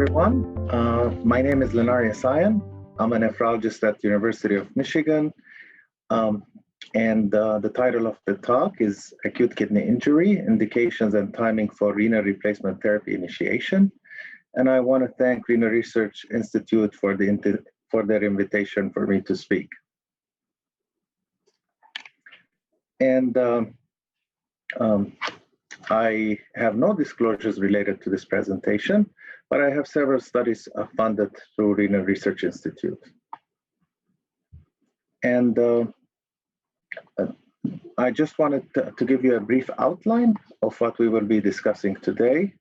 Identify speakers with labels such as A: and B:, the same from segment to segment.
A: everyone. My name is Lenar Yessayan. I'm a nephrologist at the University of Michigan. The title of the talk is Acute Kidney Injury, Indications and Timing for Renal Replacement Therapy Initiation. And I want to thank Renal Research Institute for their invitation for me to speak. And I have no disclosures related to this presentation, but I have several studies funded through Renal Research Institute. And I just wanted to give you a brief outline of what we will be discussing today.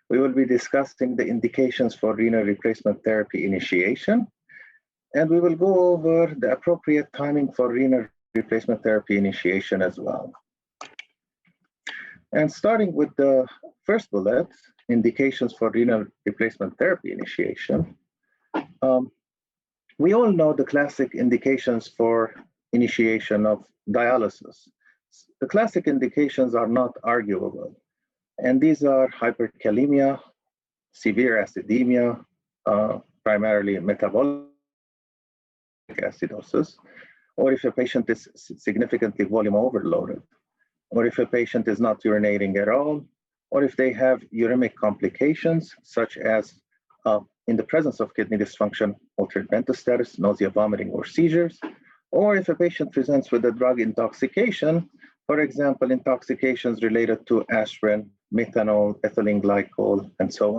A: We will be discussing the indications for renal replacement therapy initiation, and we will go over the appropriate timing for renal replacement therapy initiation as well. And starting with the first bullet, indications for renal replacement therapy initiation, we all know the classic indications for initiation of dialysis. The classic indications are not arguable, and these are hyperkalemia, severe acidemia, primarily metabolic acidosis, or if a patient is significantly volume overloaded, or if a patient is not urinating at all, or if they have uremic complications, such as in the presence of kidney dysfunction, altered mental status, nausea, vomiting, or seizures, or if a patient presents with a drug intoxication, for example, intoxications related to aspirin, methanol, ethylene glycol, and so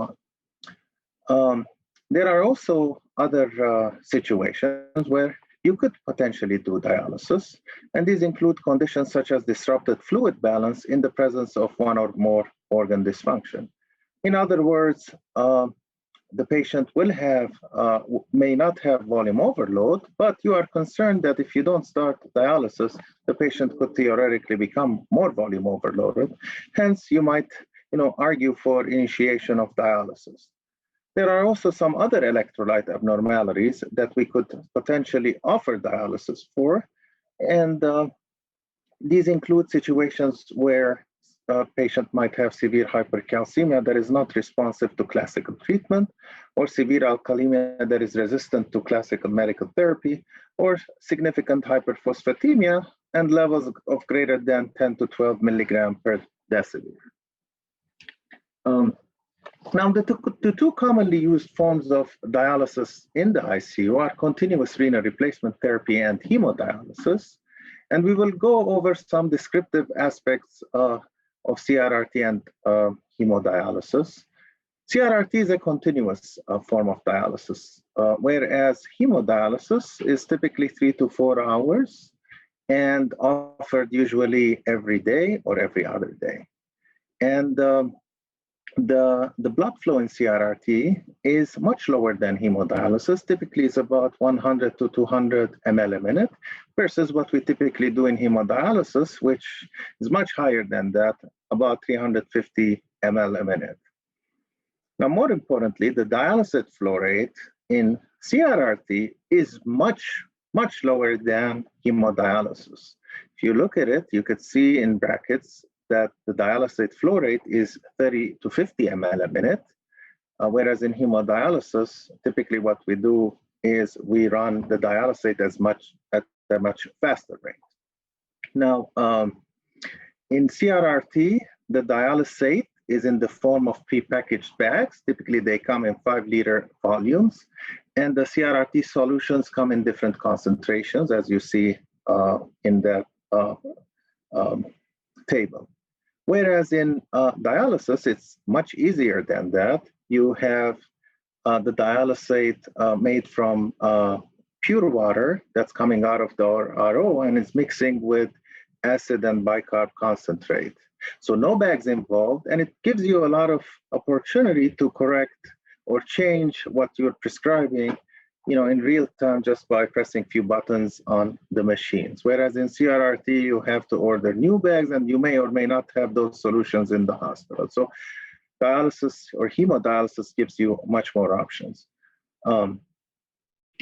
A: on. There are also other situations where you could potentially do dialysis, and these include conditions such as disrupted fluid balance in the presence of one or more organ dysfunction. In other words, the patient will have, may not have volume overload, but you are concerned that if you don't start dialysis, the patient could theoretically become more volume overloaded. Hence, you might, argue for initiation of dialysis. There are also some other electrolyte abnormalities that we could potentially offer dialysis for, and these include situations where a patient might have severe hypercalcemia that is not responsive to classical treatment, or severe alkalemia that is resistant to classical medical therapy, or significant hyperphosphatemia and levels of greater than 10 to 12 milligram per deciliter. Now, the two commonly used forms of dialysis in the ICU are continuous renal replacement therapy and hemodialysis. And we will go over some descriptive aspects of CRRT and hemodialysis. CRRT is a continuous form of dialysis, whereas hemodialysis is typically 3 to 4 hours and offered usually every day or every other day. And the blood flow in CRRT is much lower than hemodialysis. Typically, it's about 100 to 200 ml a minute, versus what we typically do in hemodialysis, which is much higher than that, about 350 ml a minute. Now, more importantly, the dialysate flow rate in CRRT is much lower than hemodialysis. If you look at it, you could see in brackets that the dialysate flow rate is 30 to 50 ml a minute, whereas in hemodialysis, typically what we do is we run the dialysate at a much faster rate. Now, in CRRT, the dialysate is in the form of prepackaged bags. Typically, they come in 5-liter volumes, and the CRRT solutions come in different concentrations, as you see in that table. Whereas in dialysis, it's much easier than that. You have the dialysate made from pure water that's coming out of the RO, and it's mixing with acid and bicarb concentrate. So no bags involved, and it gives you a lot of opportunity to correct or change what you're prescribing, in real time, just by pressing a few buttons on the machines. Whereas in CRRT, you have to order new bags, and you may or may not have those solutions in the hospital. So dialysis or hemodialysis gives you much more options.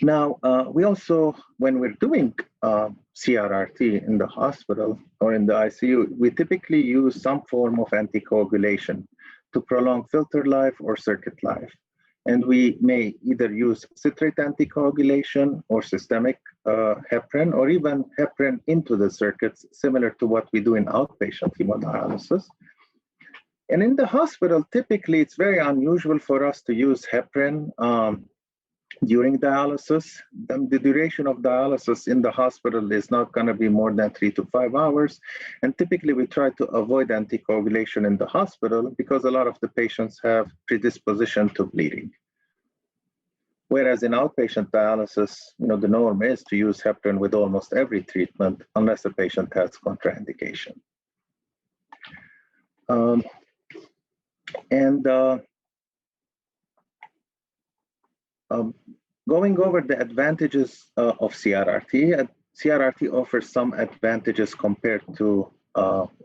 A: Now, we also, when we're doing CRRT in the hospital or in the ICU, we typically use some form of anticoagulation to prolong filter life or circuit life. And we may either use citrate anticoagulation or systemic heparin, or even heparin into the circuits, similar to what we do in outpatient hemodialysis. And in the hospital, typically, it's very unusual for us to use heparin during dialysis. The duration of dialysis in the hospital is not going to be more than 3 to 5 hours. And typically, we try to avoid anticoagulation in the hospital because a lot of the patients have predisposition to bleeding. Whereas in outpatient dialysis, the norm is to use heparin with almost every treatment unless the patient has contraindication. Going over the advantages of CRRT, CRRT offers some advantages compared to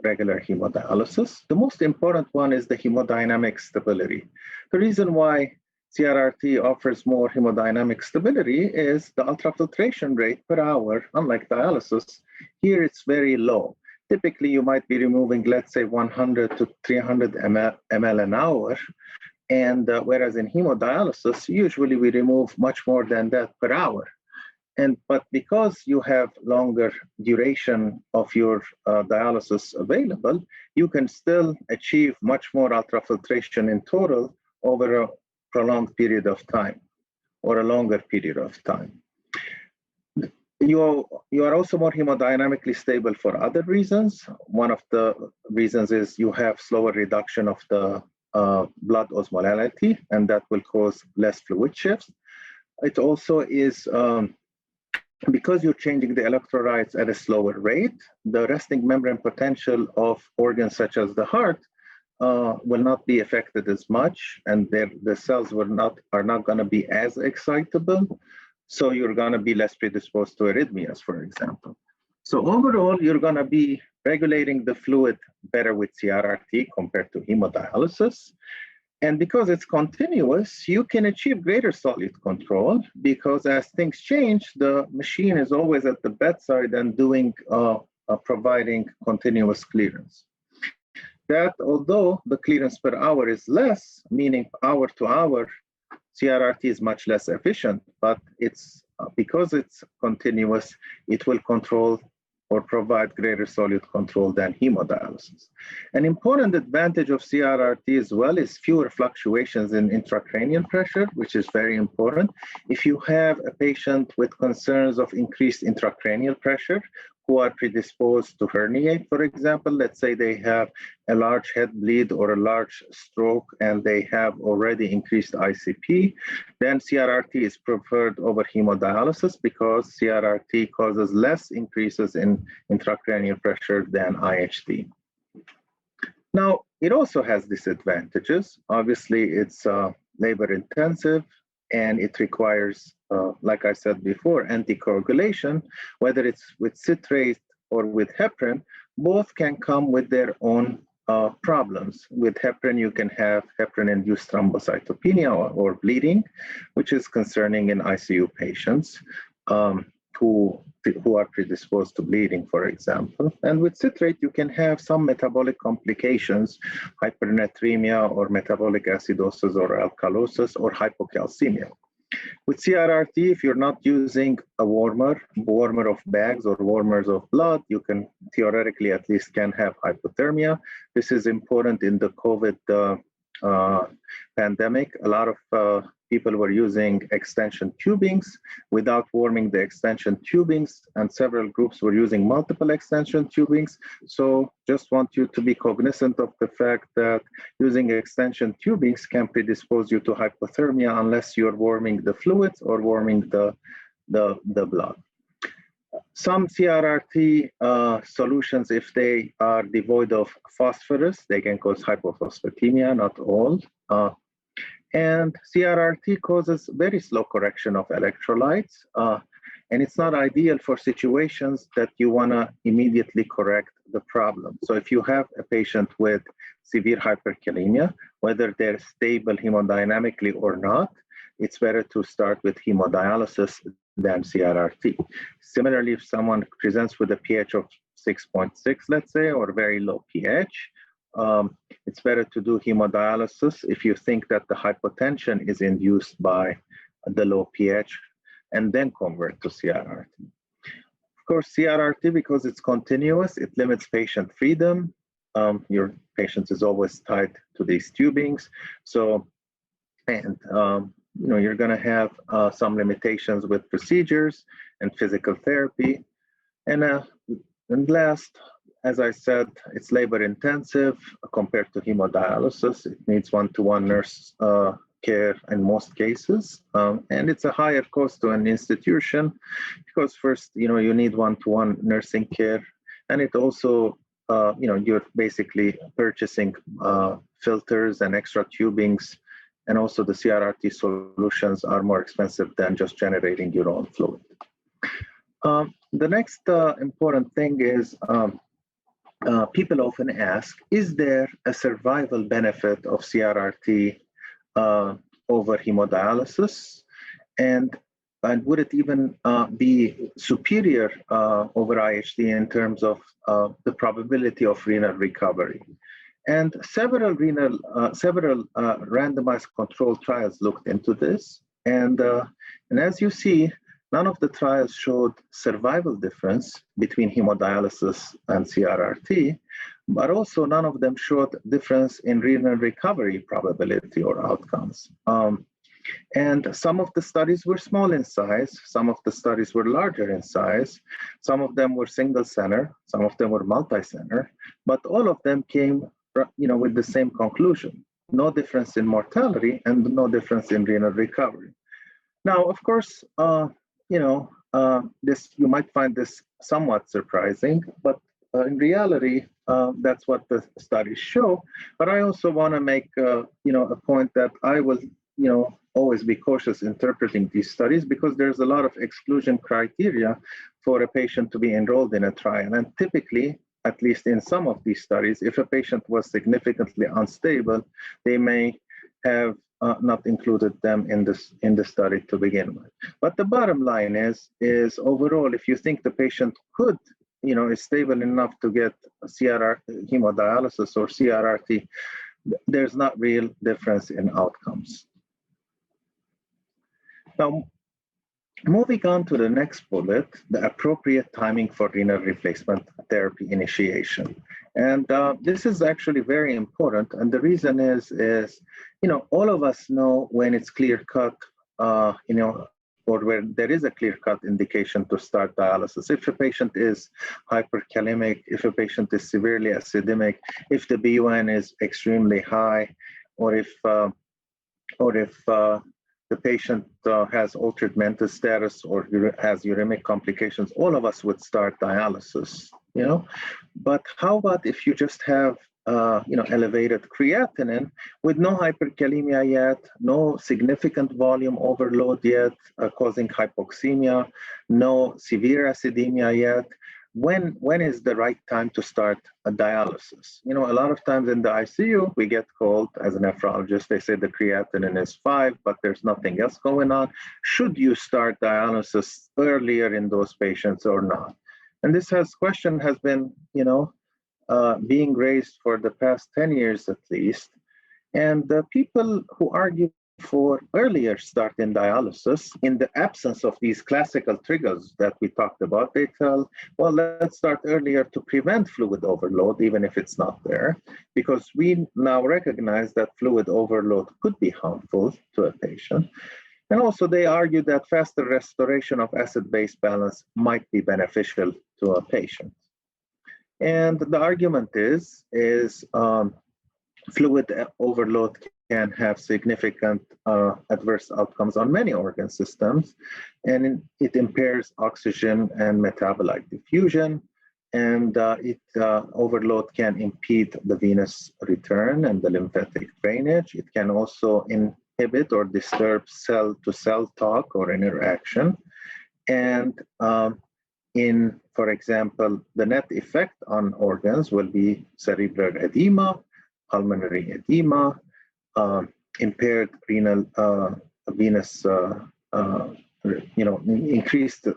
A: regular hemodialysis. The most important one is the hemodynamic stability. The reason why CRRT offers more hemodynamic stability is the ultrafiltration rate per hour. Unlike dialysis, here it's very low. Typically, you might be removing, let's say, 100 to 300 ml an hour. And whereas in hemodialysis, usually we remove much more than that per hour. But because you have longer duration of your dialysis available, you can still achieve much more ultrafiltration in total over a prolonged period of time or a longer period of time. You are also more hemodynamically stable for other reasons. One of the reasons is you have slower reduction of the blood osmolality, and that will cause less fluid shifts. It also is because you're changing the electrolytes at a slower rate, the resting membrane potential of organs such as the heart will not be affected as much, and the cells are not going to be as excitable. So you're going to be less predisposed to arrhythmias, for example. So overall, you're going to be regulating the fluid better with CRRT compared to hemodialysis. And because it's continuous, you can achieve greater solute control because as things change, the machine is always at the bedside and providing continuous clearance. That although the clearance per hour is less, meaning hour to hour, CRRT is much less efficient, but because it's continuous, it will control or provide greater solute control than hemodialysis. An important advantage of CRRT as well is fewer fluctuations in intracranial pressure, which is very important. If you have a patient with concerns of increased intracranial pressure, who are predisposed to herniate, for example, let's say they have a large head bleed or a large stroke and they have already increased ICP, then CRRT is preferred over hemodialysis because CRRT causes less increases in intracranial pressure than IHD. Now, it also has disadvantages. Obviously, it's labor intensive and it requires like I said before, anticoagulation, whether it's with citrate or with heparin, both can come with their own problems. With heparin, you can have heparin-induced thrombocytopenia or bleeding, which is concerning in ICU patients who are predisposed to bleeding, for example. And with citrate, you can have some metabolic complications, hypernatremia or metabolic acidosis or alkalosis or hypocalcemia. With CRRT, if you're not using a warmer of bags or warmers of blood, you can theoretically at least can have hypothermia. This is important in the COVID pandemic. A lot of people were using extension tubings without warming the extension tubings, and several groups were using multiple extension tubings. So just want you to be cognizant of the fact that using extension tubings can predispose you to hypothermia unless you're warming the fluids or warming the blood. Some CRRT solutions, if they are devoid of phosphorus, they can cause hypophosphatemia, not all. And CRRT causes very slow correction of electrolytes, and it's not ideal for situations that you want to immediately correct the problem. So if you have a patient with severe hyperkalemia, whether they're stable hemodynamically or not, it's better to start with hemodialysis than CRRT. Similarly, if someone presents with a pH of 6.6, let's say, or very low pH, it's better to do hemodialysis if you think that the hypotension is induced by the low pH, and then convert to CRRT. Of course, CRRT, because it's continuous, it limits patient freedom. Your patient is always tied to these tubings. So, and you're going to have some limitations with procedures and physical therapy. And last, as I said, it's labor intensive compared to hemodialysis. It needs one-to-one nurse care in most cases. And it's a higher cost to an institution because first, you need one-to-one nursing care. And it also, you're basically purchasing filters and extra tubings. And also the CRRT solutions are more expensive than just generating your own fluid. The next important thing is people often ask, is there a survival benefit of CRRT over hemodialysis? And would it even be superior over IHD in terms of the probability of renal recovery? And several randomized controlled trials looked into this. And as you see, none of the trials showed survival difference between hemodialysis and CRRT, but also none of them showed difference in renal recovery probability or outcomes. And some of the studies were small in size, some of the studies were larger in size, some of them were single center, some of them were multi-center, but all of them came with the same conclusion: no difference in mortality and no difference in renal recovery. Now, of course, this, you might find this somewhat surprising, but in reality, that's what the studies show. But I also want to make a point that I will always be cautious interpreting these studies, because there's a lot of exclusion criteria for a patient to be enrolled in a trial. And typically, at least in some of these studies, if a patient was significantly unstable, they may have not included them in the study to begin with. But the bottom line is overall, if you think the patient could, is stable enough to get hemodialysis or CRRT, there's not real difference in outcomes. Now, moving on to the next bullet, the appropriate timing for renal replacement therapy initiation. And this is actually very important. And the reason is all of us know when it's clear-cut, or where there is a clear-cut indication to start dialysis. If a patient is hyperkalemic, if a patient is severely acidemic, if the BUN is extremely high, or if the patient has altered mental status or has uremic complications, all of us would start dialysis, But how about if you just have, elevated creatinine with no hyperkalemia yet, no significant volume overload yet, causing hypoxemia, no severe acidemia yet? When is the right time to start a dialysis? A lot of times in the ICU, we get called as a nephrologist, they say the creatinine is 5, but there's nothing else going on. Should you start dialysis earlier in those patients or not? And this question has been, being raised for the past 10 years at least. And the people who argue for earlier start in dialysis, in the absence of these classical triggers that we talked about, they tell, well, let's start earlier to prevent fluid overload, even if it's not there, because we now recognize that fluid overload could be harmful to a patient. And also they argue that faster restoration of acid-base balance might be beneficial to a patient. And the argument is fluid overload can have significant adverse outcomes on many organ systems, and it impairs oxygen and metabolite diffusion, and overload can impede the venous return and the lymphatic drainage. It can also inhibit or disturb cell-to-cell talk or interaction. And for example, the net effect on organs will be cerebral edema, pulmonary edema, impaired renal increased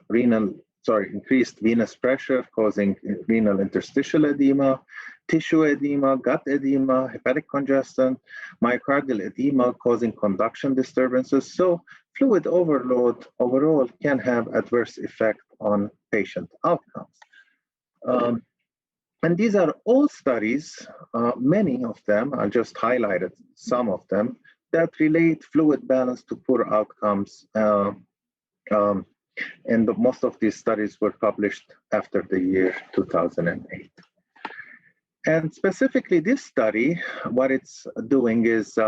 A: venous pressure causing renal interstitial edema, tissue edema, gut edema, hepatic congestion, myocardial edema causing conduction disturbances. So fluid overload overall can have adverse effect on patient outcomes. And these are all studies, many of them, I just highlighted some of them, that relate fluid balance to poor outcomes. And most of these studies were published after the year 2008. And specifically this study, what it's doing is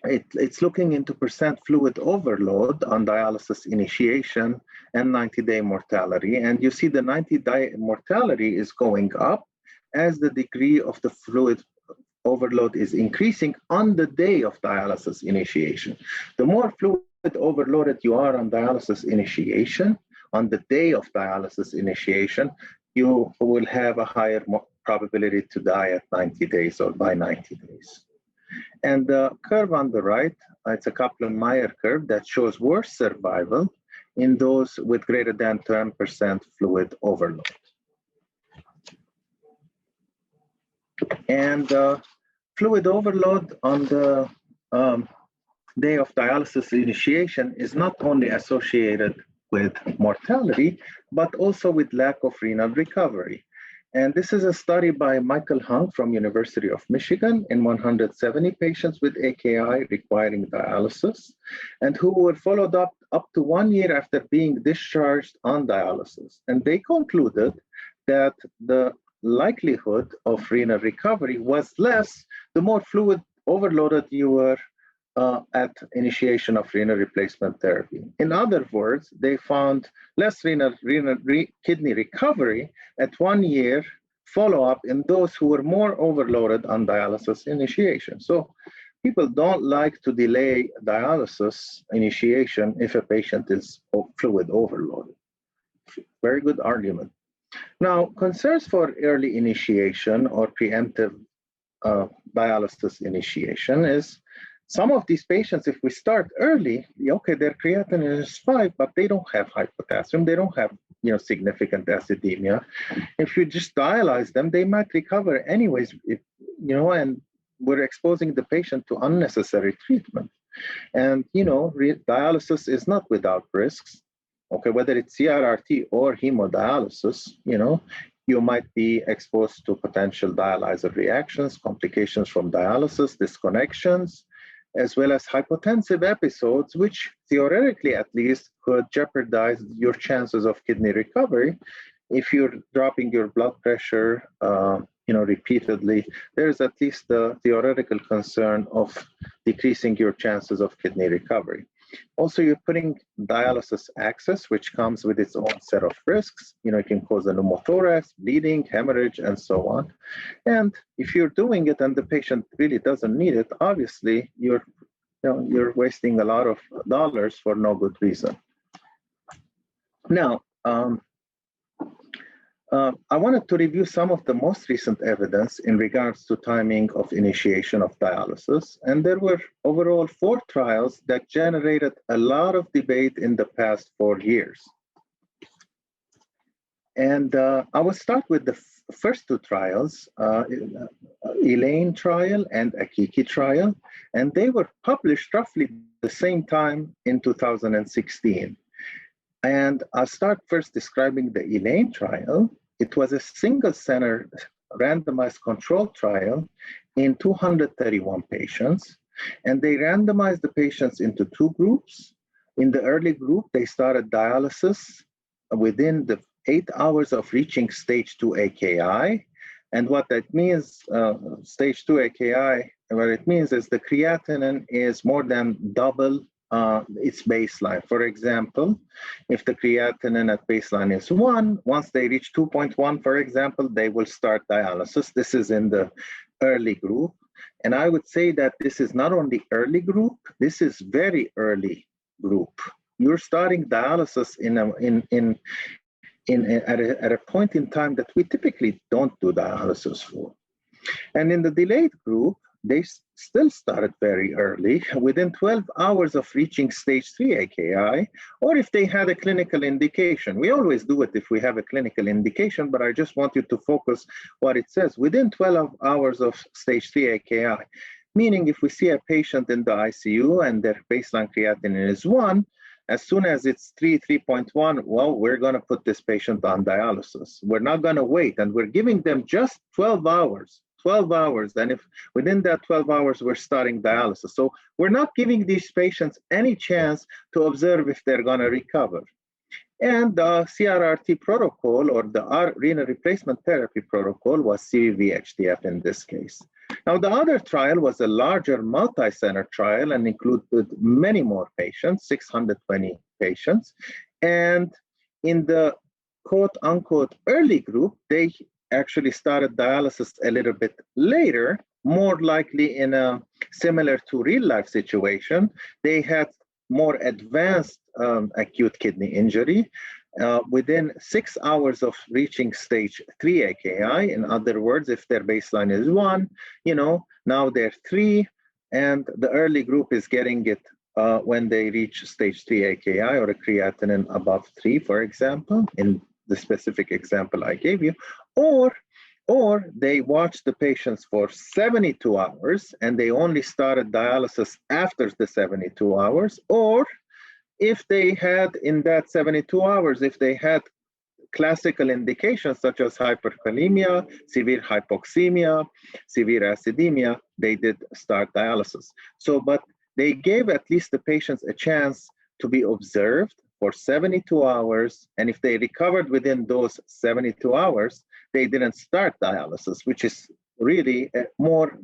A: it's looking into percent fluid overload on dialysis initiation and 90-day mortality. And you see the 90-day mortality is going up as the degree of the fluid overload is increasing on the day of dialysis initiation. The more fluid overloaded you are on dialysis initiation, on the day of dialysis initiation, you will have a higher probability to die at 90 days or by 90 days. And the curve on the right, it's a Kaplan-Meier curve that shows worse survival in those with greater than 10% fluid overload. And fluid overload on the day of dialysis initiation is not only associated with mortality, but also with lack of renal recovery. And this is a study by Michael Hung from University of Michigan in 170 patients with AKI requiring dialysis, and who were followed up to 1 year after being discharged on dialysis. And they concluded that the likelihood of renal recovery was less the more fluid overloaded you were at initiation of renal replacement therapy. In other words, they found less kidney recovery at 1 year follow-up in those who were more overloaded on dialysis initiation. So people don't like to delay dialysis initiation if a patient is fluid overloaded. Very good argument. Now, concerns for early initiation or preemptive dialysis initiation is some of these patients, if we start early, okay, their creatinine is 5, but they don't have high potassium, they don't have significant acidemia. If you just dialyze them, they might recover anyways, and we're exposing the patient to unnecessary treatment. And dialysis is not without risks. Okay, whether it's CRRT or hemodialysis, you might be exposed to potential dialyzer reactions, complications from dialysis, disconnections, as well as hypotensive episodes, which theoretically at least could jeopardize your chances of kidney recovery. If you're dropping your blood pressure, repeatedly, there's at least the theoretical concern of decreasing your chances of kidney recovery. Also, you're putting dialysis access, which comes with its own set of risks. It can cause a pneumothorax, bleeding, hemorrhage, and so on. And if you're doing it and the patient really doesn't need it, obviously you're wasting a lot of dollars for no good reason. Now, I wanted to review some of the most recent evidence in regards to timing of initiation of dialysis. And there were overall 4 trials that generated a lot of debate in the past 4 years. And I will start with the first 2 trials, Elaine trial and AKI trial, and they were published roughly the same time in 2016. And I'll start first describing the Elaine trial. It was a single-center randomized controlled trial in 231 patients, and they randomized the patients into 2 groups. In the early group, they started dialysis within the 8 hours of reaching stage 2 AKI. And what that means, stage 2 AKI, what it means is the creatinine is more than double its baseline. For example, if the creatinine at baseline is 1, once they reach 2.1, for example, they will start dialysis. This is in the early group. And I would say that this is not only early group, this is very early group. You're starting dialysis at a point in time that we typically don't do dialysis for. And in the delayed group, they still started very early, within 12 hours of reaching stage 3 AKI, or if they had a clinical indication. We always do it if we have a clinical indication, but I just want you to focus what it says, within 12 hours of stage 3 AKI. Meaning if we see a patient in the ICU and their baseline creatinine is 1, as soon as it's 3.1, well, we're going to put this patient on dialysis. We're not going to wait, and we're giving them just 12 hours. 12 hours, and if within that 12 hours we're starting dialysis. So we're not giving these patients any chance to observe if they're going to recover. And the CRRT protocol, or the renal replacement therapy protocol, was CVV-HDF in this case. Now, the other trial was a larger multi-center trial and included many more patients, 620 patients. And in the quote-unquote early group, they actually started dialysis a little bit later, more likely in a similar to real-life situation. They had more advanced acute kidney injury within 6 hours of reaching stage 3 AKI. In other words, if their baseline is 1, now they're 3, and the early group is getting it when they reach stage 3 AKI or a creatinine above 3, for example, in the specific example I gave you, or they watched the patients for 72 hours and they only started dialysis after the 72 hours, or if they had in that 72 hours, if they had classical indications such as hyperkalemia, severe hypoxemia, severe acidemia, they did start dialysis. So, but they gave at least the patients a chance to be observed for 72 hours, and if they recovered within those 72 hours, they didn't start dialysis, which is really a more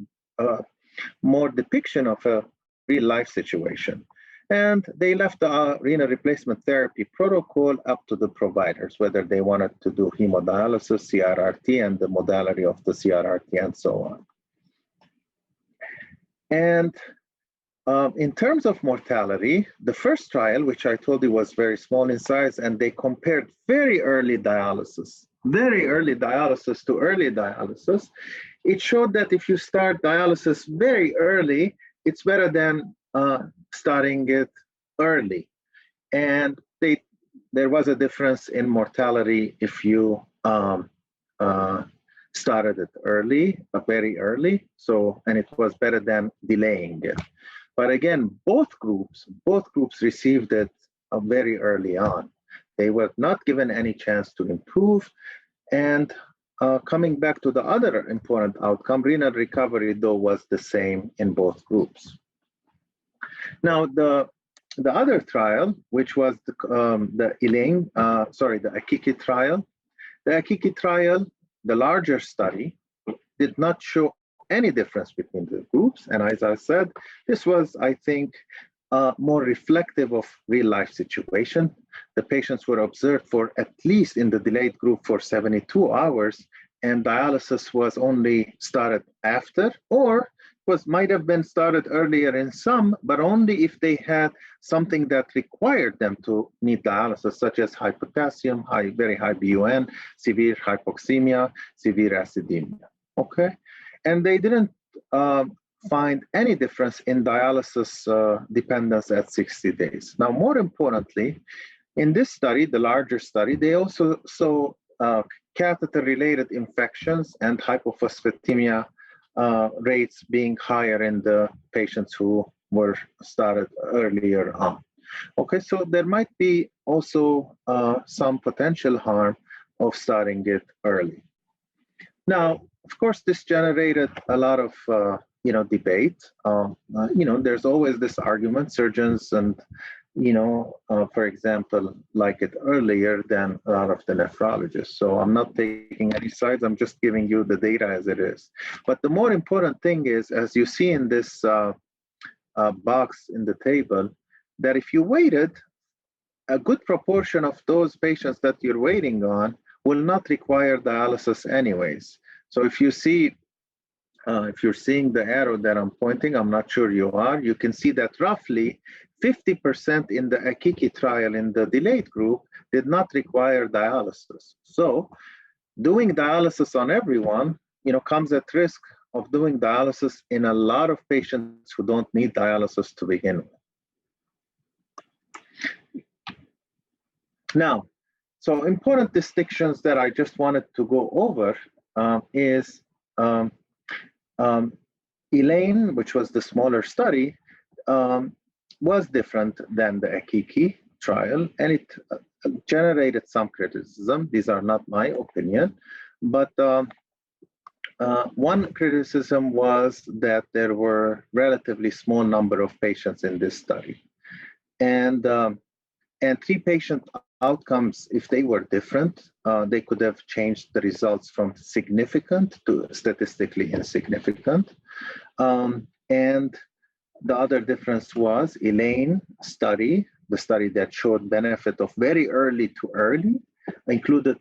A: depiction of a real-life situation. And they left the renal replacement therapy protocol up to the providers, whether they wanted to do hemodialysis, CRRT, and the modality of the CRRT, and so on. And in terms of mortality, the first trial, which I told you was very small in size, and they compared very early dialysis to early dialysis, it showed that if you start dialysis very early, it's better than starting it early. And there was a difference in mortality if you started it early, very early, and it was better than delaying it. But again, both groups received it very early on. They were not given any chance to improve. And coming back to the other important outcome, renal recovery, though, was the same in both groups. Now, the other trial, which was the AKI trial. The AKI trial, the larger study, did not show any difference between the groups. And as I said, this was, I think, more reflective of real-life situation. The patients were observed for at least in the delayed group for 72 hours, and dialysis was only started after, or might have been started earlier in some, but only if they had something that required them to need dialysis, such as high potassium, very high BUN, severe hypoxemia, severe acidemia. Okay, and they didn't find any difference in dialysis dependence at 60 days. Now, more importantly, in this study, the larger study, they also saw catheter-related infections and hypophosphatemia rates being higher in the patients who were started earlier on. Okay, so there might be also some potential harm of starting it early. Now, of course, this generated a lot of debate. There's always this argument, surgeons and for example, like it earlier than a lot of the nephrologists. So I'm not taking any sides, I'm just giving you the data as it is. But the more important thing is, as you see in this box in the table, that if you waited, a good proportion of those patients that you're waiting on will not require dialysis anyways. So if you see, if you're seeing the arrow that I'm pointing, I'm not sure you are, you can see that roughly 50% in the AKI trial in the delayed group did not require dialysis. So doing dialysis on everyone, comes at risk of doing dialysis in a lot of patients who don't need dialysis to begin with. Now, so important distinctions that I just wanted to go over is ELAINE, which was the smaller study, was different than the AKI trial, and it generated some criticism. These are not my opinion, but one criticism was that there were relatively small number of patients in this study, and 3 patient outcomes, if they were different, they could have changed the results from significant to statistically insignificant. And the other difference was ELAINE study, the study that showed benefit of very early to early, included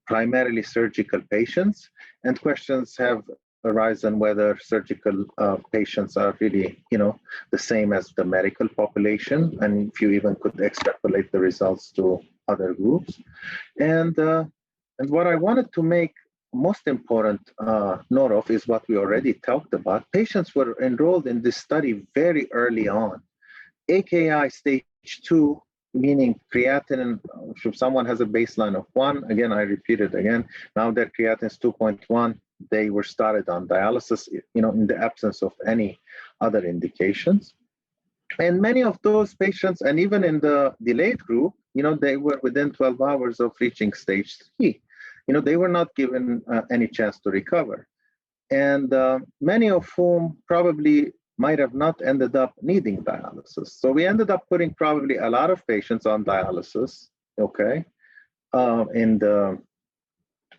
A: primarily surgical patients, and questions have arisen whether surgical patients are really, the same as the medical population, and if you even could extrapolate the results to other groups. And what I wanted to make most important note of is what we already talked about. Patients were enrolled in this study very early on. AKI stage 2, meaning creatinine, if someone has a baseline of 1, again, I repeat it again, now their creatinine is 2.1, they were started on dialysis, in the absence of any other indications. And many of those patients, and even in the delayed group, they were within 12 hours of reaching stage 3. They were not given any chance to recover. And many of whom probably might have not ended up needing dialysis. So we ended up putting probably a lot of patients on dialysis, okay, in the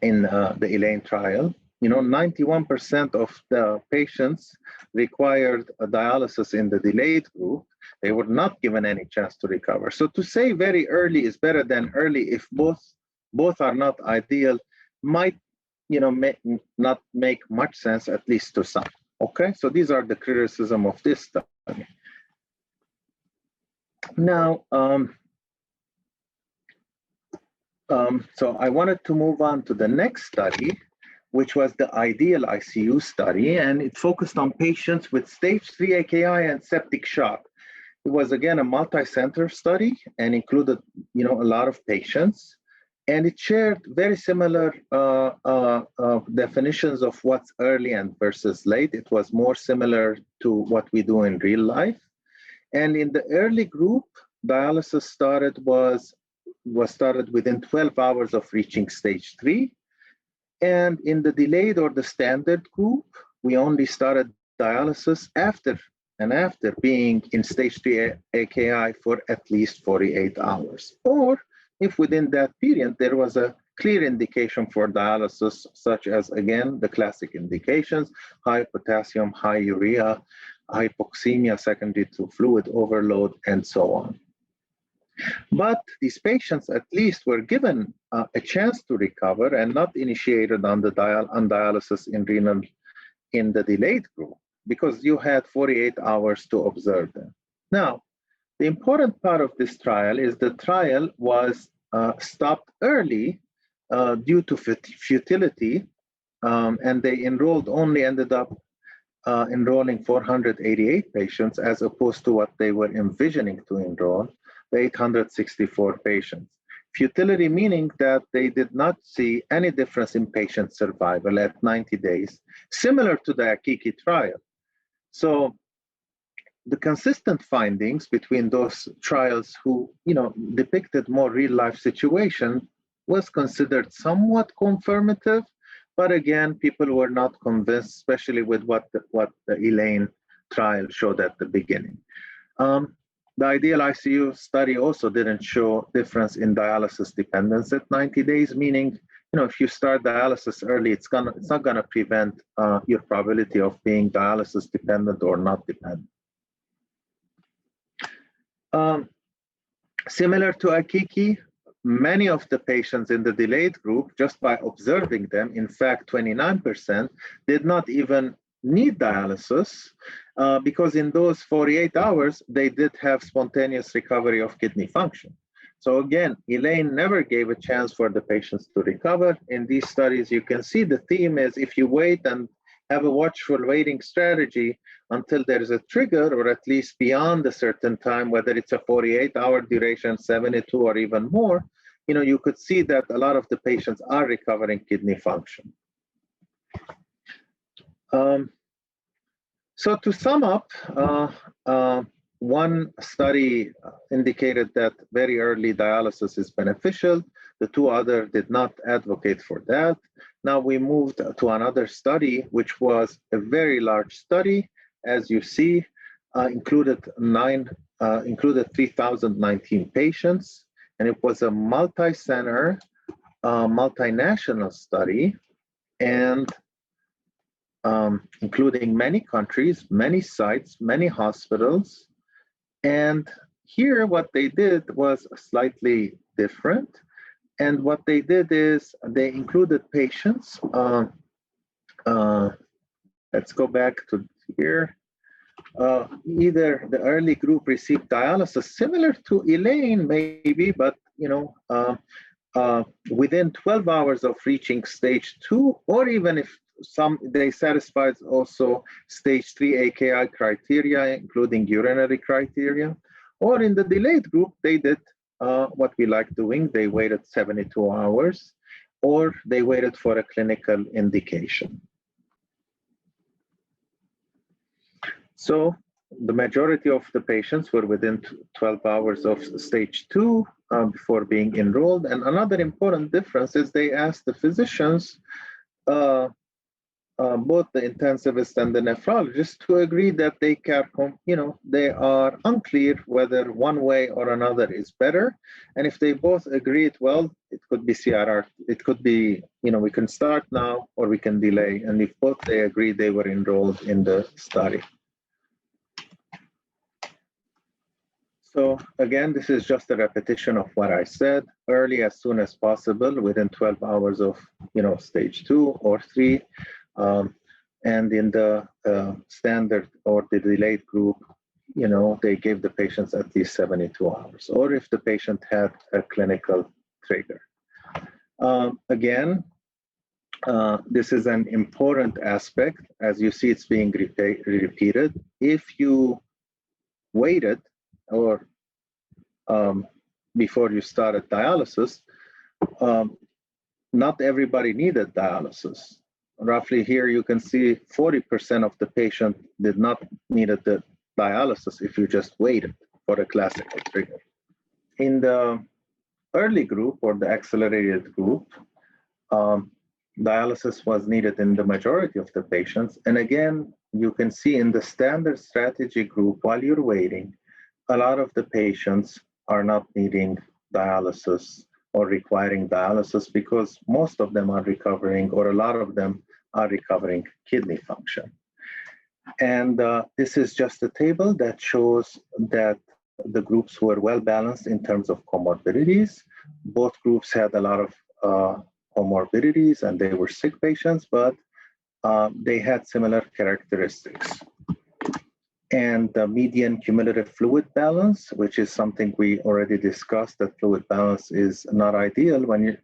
A: ELAINE trial. 91% of the patients required a dialysis in the delayed group. They were not given any chance to recover. So to say very early is better than early, if both are not ideal, might not make much sense, at least to some. Okay, so these are the criticism of this study. Now, so I wanted to move on to the next study, which was the ideal ICU study, and it focused on patients with stage 3 AKI and septic shock. It was, again, a multi-center study and included, a lot of patients. And it shared very similar definitions of what's early and versus late. It was more similar to what we do in real life. And in the early group, dialysis was started within 12 hours of reaching stage 3. And in the delayed or the standard group, we only started dialysis after being in stage 3 AKI for at least 48 hours. Or if within that period, there was a clear indication for dialysis, such as, again, the classic indications, high potassium, high urea, hypoxemia secondary to fluid overload, and so on. But these patients at least were given a chance to recover and not initiated on dialysis in renal in the delayed group, because you had 48 hours to observe them. Now, the important part of this trial is the trial was stopped early due to futility, and they ended up enrolling 488 patients as opposed to what they were envisioning to enroll, 864 patients. Futility meaning that they did not see any difference in patient survival at 90 days, similar to the AKI trial. So the consistent findings between those trials who, depicted more real-life situation was considered somewhat confirmative, but again, people were not convinced, especially with what the ELAINE trial showed at the beginning. The ideal ICU study also didn't show difference in dialysis dependence at 90 days, meaning, if you start dialysis early, it's not gonna prevent your probability of being dialysis dependent or not dependent. Similar to AKI, many of the patients in the delayed group, just by observing them, in fact, 29% did not even need dialysis because in those 48 hours, they did have spontaneous recovery of kidney function. So again, ELAINE never gave a chance for the patients to recover. In these studies, you can see the theme is if you wait and have a watchful waiting strategy until there is a trigger, or at least beyond a certain time, whether it's a 48-hour duration, 72, or even more, you could see that a lot of the patients are recovering kidney function. So to sum up, one study indicated that very early dialysis is beneficial. The two others did not advocate for that. Now we moved to another study, which was a very large study, as you see, included 3,019 patients, and it was a multi-center, multinational study, and including many countries, many sites, many hospitals. And here what they did was slightly different. And what they did is they included patients. Let's go back to here. Either the early group received dialysis, similar to Elaine maybe, but within 12 hours of reaching stage 2, or even if they satisfied also stage 3 AKI criteria, including urinary criteria, or in the delayed group, they did what we like doing. They waited 72 hours, or they waited for a clinical indication. So the majority of the patients were within 12 hours of stage 2 before being enrolled. And another important difference is they asked the physicians, both the intensivist and the nephrologist, to agree that they care, they are unclear whether one way or another is better. And if they both agreed, well, it could be CRRT, it could be, we can start now or we can delay. And if both they agree, they were enrolled in the study. So again, this is just a repetition of what I said. Early as soon as possible, within 12 hours of, stage 2 or 3. And in the standard or the delayed group, they gave the patients at least 72 hours, or if the patient had a clinical trigger. Again, this is an important aspect. As you see, it's being repeated. If you waited or before you started dialysis, not everybody needed dialysis. Roughly here you can see 40% of the patient did not need the dialysis if you just waited for a classical trigger. In the early group or the accelerated group, dialysis was needed in the majority of the patients. And again, you can see in the standard strategy group, while you're waiting, a lot of the patients are not needing dialysis or requiring dialysis because most of them are recovering, or a lot of them are recovering kidney function. And this is just a table that shows that the groups were well balanced in terms of comorbidities. Both groups had a lot of comorbidities and they were sick patients, but they had similar characteristics. And the median cumulative fluid balance, which is something we already discussed, that fluid balance is not ideal when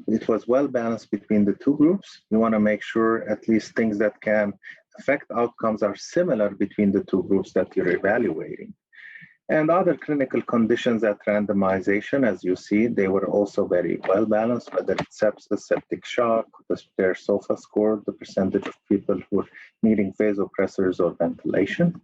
A: it was well balanced between the two groups. You want to make sure at least things that can affect outcomes are similar between the two groups that you're evaluating. And other clinical conditions at randomization, as you see, they were also very well balanced, whether it's sepsis, septic shock, their SOFA score, the percentage of people who are needing vasopressors or ventilation.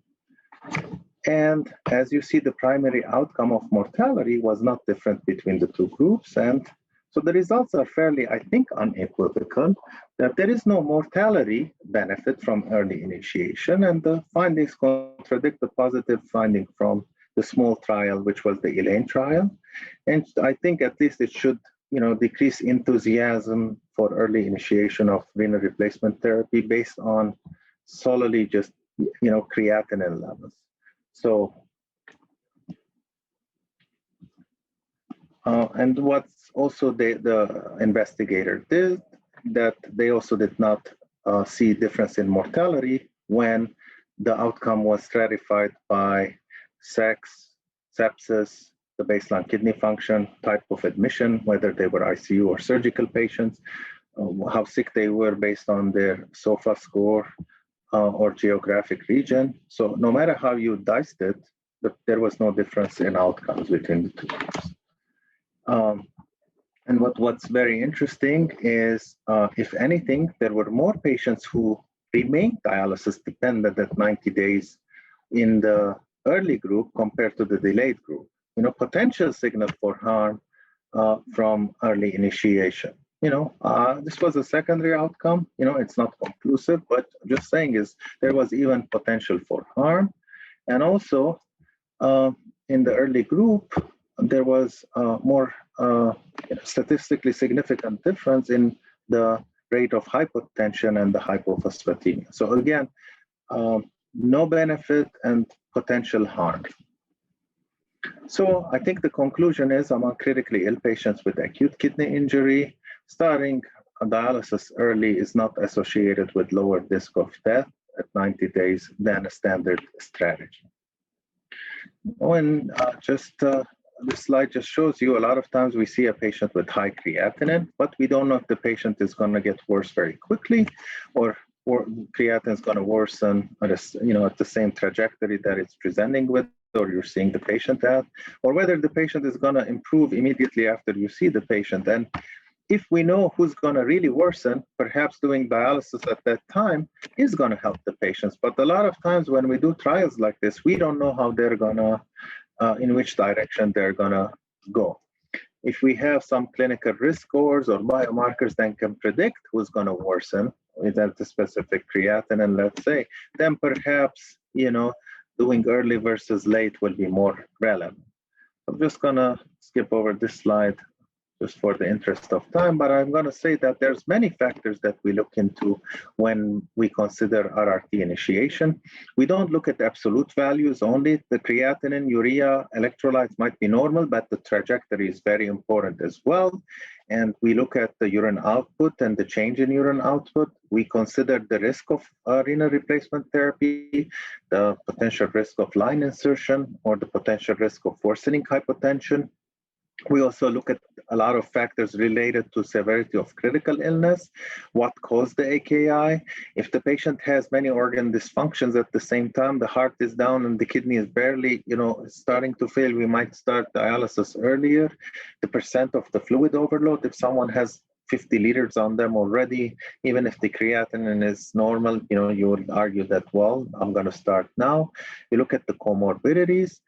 A: And as you see, the primary outcome of mortality was not different between the two groups. And so the results are fairly, I think, unequivocal, that there is no mortality benefit from early initiation. And the findings contradict the positive finding from the small trial, which was the Elaine trial. And I think at least it should, decrease enthusiasm for early initiation of renal replacement therapy based on solely just creatinine levels. So, and what's also the investigator did, that they also did not see difference in mortality when the outcome was stratified by sex, sepsis, the baseline kidney function, type of admission, whether they were ICU or surgical patients, how sick they were based on their SOFA score or geographic region. So no matter how you diced it, there was no difference in outcomes between the two groups. And what's very interesting is, if anything, there were more patients who remained dialysis dependent at 90 days in the early group compared to the delayed group. Potential signal for harm from early initiation. This was a secondary outcome. It's not conclusive, but just saying is there was even potential for harm. And also in the early group, there was more statistically significant difference in the rate of hypotension and the hypophosphatemia. So again, no benefit and potential harm. So I think the conclusion is, among critically ill patients with acute kidney injury, starting dialysis early is not associated with lower risk of death at 90 days than a standard strategy. When this slide just shows you, a lot of times we see a patient with high creatinine, but we don't know if the patient is going to get worse very quickly, or creatinine is going to worsen at the same trajectory that it's presenting with, or you're seeing the patient at, or whether the patient is going to improve immediately after you see the patient. And if we know who's going to really worsen, perhaps doing dialysis at that time is going to help the patients. But a lot of times when we do trials like this, we don't know how they're going to, in which direction they're going to go. If we have some clinical risk scores or biomarkers that can predict who's going to worsen with that specific creatinine, let's say, then perhaps, doing early versus late will be more relevant. I'm just going to skip over this slide just for the interest of time, but I'm going to say that there's many factors that we look into when we consider RRT initiation. We don't look at absolute values only. The creatinine, urea, electrolytes might be normal, but the trajectory is very important as well. And we look at the urine output and the change in urine output. We consider the risk of renal replacement therapy, the potential risk of line insertion, or the potential risk of worsening hypotension. We also look at a lot of factors related to severity of critical illness, what caused the AKI. If the patient has many organ dysfunctions at the same time, the heart is down and the kidney is barely, starting to fail, we might start dialysis earlier. The percent of the fluid overload, if someone has 50 liters on them already, even if the creatinine is normal, you would argue that, well, I'm going to start now. You look at the comorbidities.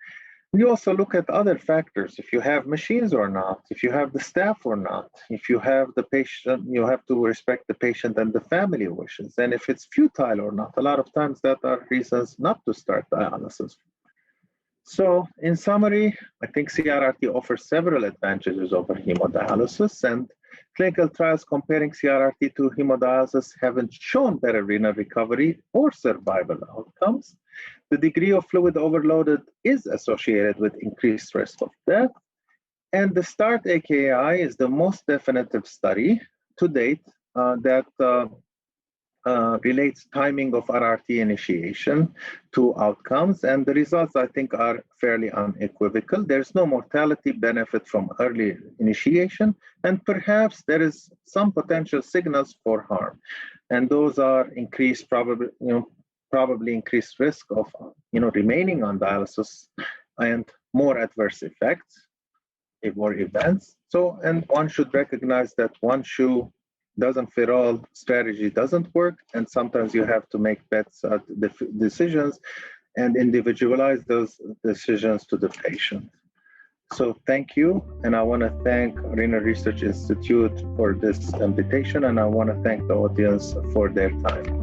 A: We also look at other factors, if you have machines or not, if you have the staff or not, if you have the patient, you have to respect the patient and the family wishes, and if it's futile or not. A lot of times that are reasons not to start dialysis. So in summary, I think CRRT offers several advantages over hemodialysis, and clinical trials comparing CRRT to hemodialysis haven't shown better renal recovery or survival outcomes. The degree of fluid overloaded is associated with increased risk of death. And the START AKI is the most definitive study to date that relates timing of RRT initiation to outcomes. And the results, I think, are fairly unequivocal. There's no mortality benefit from early initiation, and perhaps there is some potential signals for harm. And those are increased, probably increased risk of remaining on dialysis and more adverse effects or events. So, and one should recognize that one shoe doesn't fit all strategy doesn't work, and sometimes you have to make bets at decisions and individualize those decisions to the patient. So thank you, and I want to thank Renal Research Institute for this invitation, and I want to thank the audience for their time.